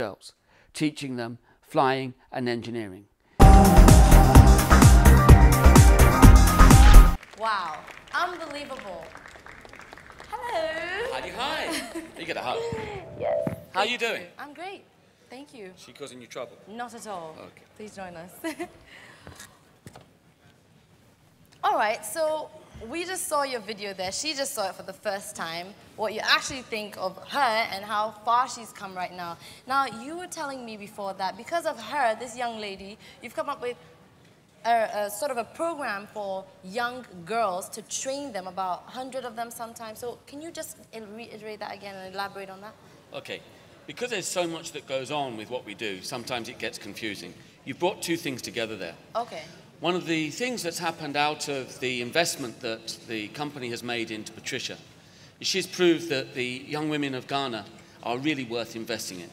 girls, teaching them flying and engineering. Wow, unbelievable. Hello. Howdy, hi. You get a hug. Yes. How are you doing? I'm great. Thank you. She causing you trouble? Not at all. Okay. Please join us. All right, so we just saw your video there. She just saw it for the first time, what you actually think of her and how far she's come right now. Now, you were telling me before that because of her, this young lady, you've come up with a sort of a program for young girls to train them, about 100 of them sometimes. So can you just reiterate that again and elaborate on that? Okay. Because there's so much that goes on with what we do, sometimes it gets confusing. You've brought two things together there. Okay. One of the things that's happened out of the investment that the company has made into Patricia is she's proved that the young women of Ghana are really worth investing in.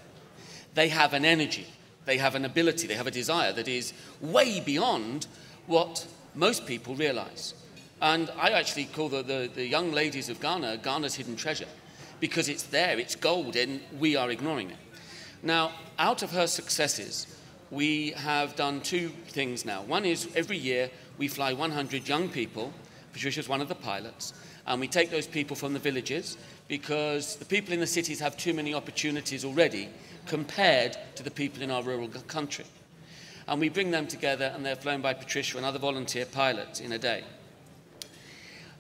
They have an energy, they have an ability, they have a desire that is way beyond what most people realize. And I actually call the young ladies of Ghana, Ghana's hidden treasure, because it's there, it's gold, and we are ignoring it. Now, out of her successes, we have done two things now. One is every year we fly 100 young people. Patricia's one of the pilots. And we take those people from the villages because the people in the cities have too many opportunities already compared to the people in our rural country. And we bring them together and they're flown by Patricia and other volunteer pilots in a day.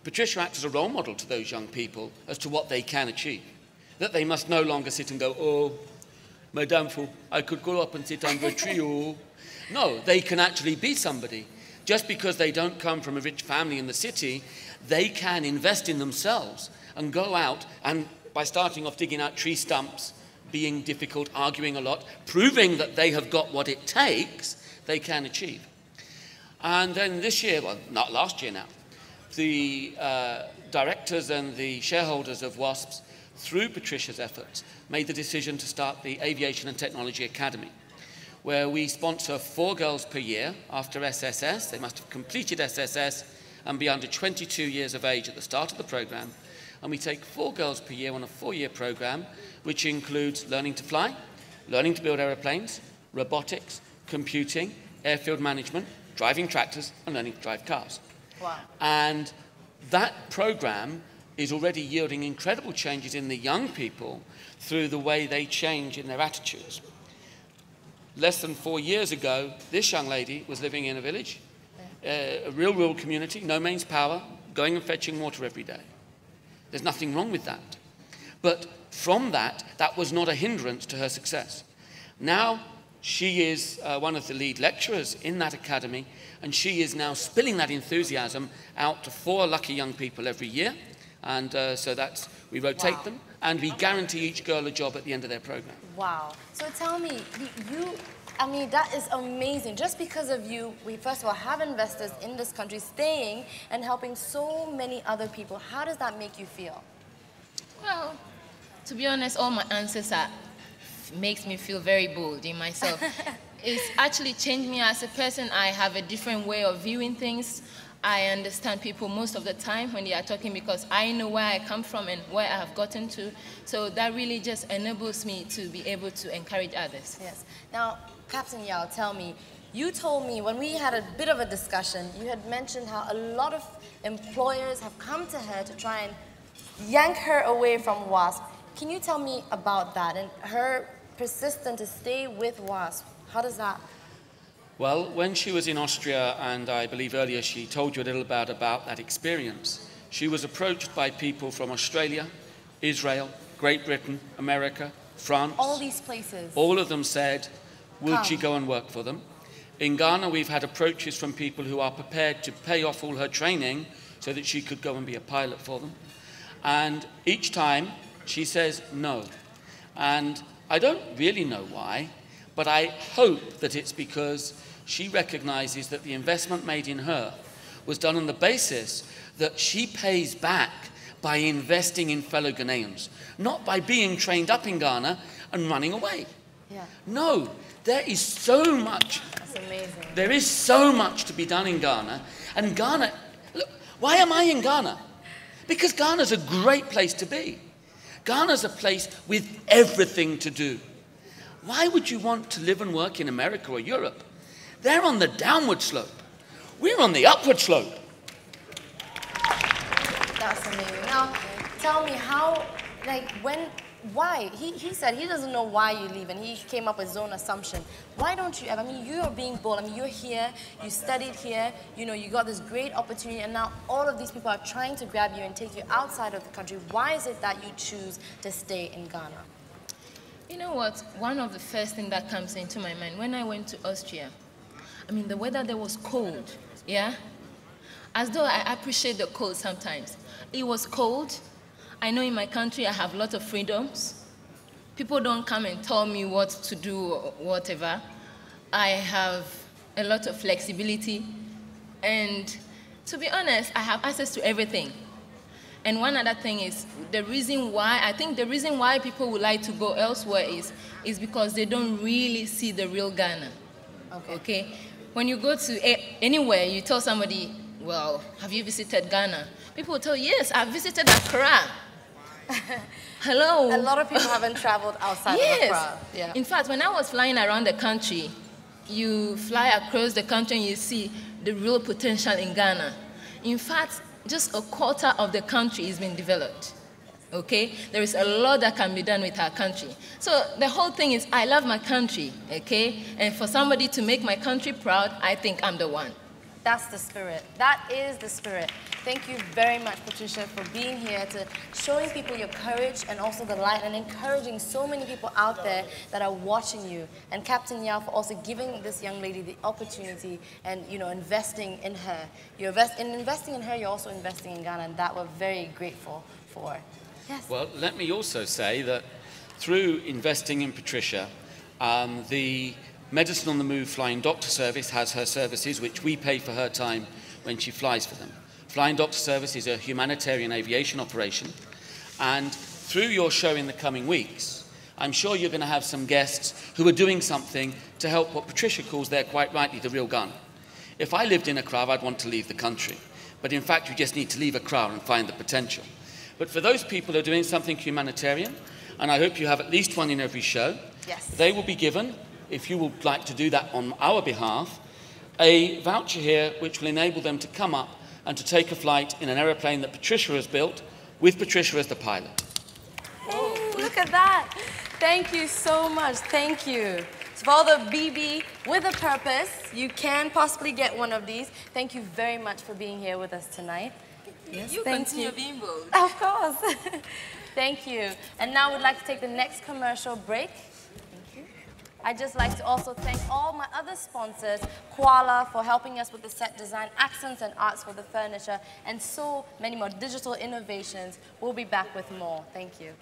Patricia acts as a role model to those young people as to what they can achieve. That they must no longer sit and go, oh, Madame Fu, I could grow up and sit under a tree. Oh. No, they can actually be somebody. Just because they don't come from a rich family in the city, they can invest in themselves and go out and by starting off digging out tree stumps, being difficult, arguing a lot, proving that they have got what it takes, they can achieve. And then this year, well, not last year now, the directors and the shareholders of WAASPS, through Patricia's efforts, made the decision to start the Aviation and Technology Academy, where we sponsor 4 girls per year after SSS. They must have completed SSS and be under 22 years of age at the start of the program. And we take 4 girls per year on a 4-year program, which includes learning to fly, learning to build aeroplanes, robotics, computing, airfield management, driving tractors, and learning to drive cars. Wow. And that program is already yielding incredible changes in the young people through the way they change in their attitudes. Less than 4 years ago, this young lady was living in a village, a real rural community, no mains power, going and fetching water every day. There's nothing wrong with that. But from that, that was not a hindrance to her success. Now, she is one of the lead lecturers in that academy, and she is now spilling that enthusiasm out to 4 lucky young people every year. And so we rotate them, and we guarantee each girl a job at the end of their program. Wow. So tell me, I mean, that is amazing. Just because of you, we first of all have investors in this country staying and helping so many other people. How does that make you feel? Well, to be honest, all my answers makes me feel very bold in myself. It's actually changed me as a person. I have a different way of viewing things. I understand people most of the time when they are talking because I know where I come from and where I have gotten to. So that really just enables me to be able to encourage others. Yes. Now, Captain Yao, tell me, you told me when we had a bit of a discussion, you had mentioned how a lot of employers have come to her to try and yank her away from WAASP. Can you tell me about that and her persistence to stay with WAASP? How does that? Well, when she was in Austria, and I believe earlier she told you a little about that experience, she was approached by people from Australia, Israel, Great Britain, America, France. All these places. All of them said, would she go and work for them? In Ghana, we've had approaches from people who are prepared to pay off all her training so that she could go and be a pilot for them. And each time she says no. And I don't really know why, but I hope that it's because she recognizes that the investment made in her was done on the basis that she pays back by investing in fellow Ghanaians, not by being trained up in Ghana and running away. Yeah. No, there is so much. That's amazing. There is so much to be done in Ghana. And Ghana, look, why am I in Ghana? Because Ghana's a great place to be. Ghana's a place with everything to do. Why would you want to live and work in America or Europe? They're on the downward slope. We're on the upward slope. That's amazing. Now, tell me how, like, why? He said he doesn't know why you leave, and he came up with his own assumption. Why don't you ever? I mean, you are being bold. I mean, you're here, you studied here, you know, you got this great opportunity, and now all of these people are trying to grab you and take you outside of the country. Why is it that you choose to stay in Ghana? You know what? One of the first things that comes into my mind, when I went to Austria, I mean, the weather there was cold, yeah? As though I appreciate the cold sometimes. It was cold. I know in my country I have a lot of freedoms. People don't come and tell me what to do or whatever. I have a lot of flexibility. And to be honest, I have access to everything. And one other thing is, the reason why people would like to go elsewhere is because they don't really see the real Ghana. Okay? When you go to anywhere, you tell somebody, well, have you visited Ghana? People will tell you, yes, I've visited Accra. Hello. A lot of people haven't traveled outside of Accra. Yeah. In fact, when I was flying around the country, you fly across the country and you see the real potential in Ghana. In fact, just a quarter of the country is being developed. Okay? There is a lot that can be done with our country. So the whole thing is, I love my country, okay? And for somebody to make my country proud, I think I'm the one. That's the spirit. That is the spirit. Thank you very much, Patricia, for being here, to showing people your courage and also the light, and encouraging so many people out there that are watching you. And Captain Yao for also giving this young lady the opportunity and, you know, investing in her. Investing in her, you're also investing in Ghana, and that we're very grateful for. Yes. Well, let me also say that through investing in Patricia, the Medicine on the Move Flying Doctor Service has her services, which we pay for her time when she flies for them. Flying Doctor Service is a humanitarian aviation operation, and through your show in the coming weeks, I'm sure you're going to have some guests who are doing something to help what Patricia calls there, quite rightly, the real Ghana. If I lived in Accra, I'd want to leave the country. But in fact, you just need to leave Accra and find the potential. But for those people who are doing something humanitarian, and I hope you have at least one in every show, yes, they will be given, if you would like to do that on our behalf, a voucher here which will enable them to come up and to take a flight in an aeroplane that Patricia has built, with Patricia as the pilot. Hey, look at that. Thank you so much. Thank you. So for all the BB with a purpose, you can possibly get one of these. Thank you very much for being here with us tonight. Yes, you continue being bold. Of course. Thank you. And now we'd like to take the next commercial break. I'd just like to also thank all my other sponsors, Koala for helping us with the set design, Accents and Arts for the furniture, and so many more digital innovations. We'll be back with more. Thank you.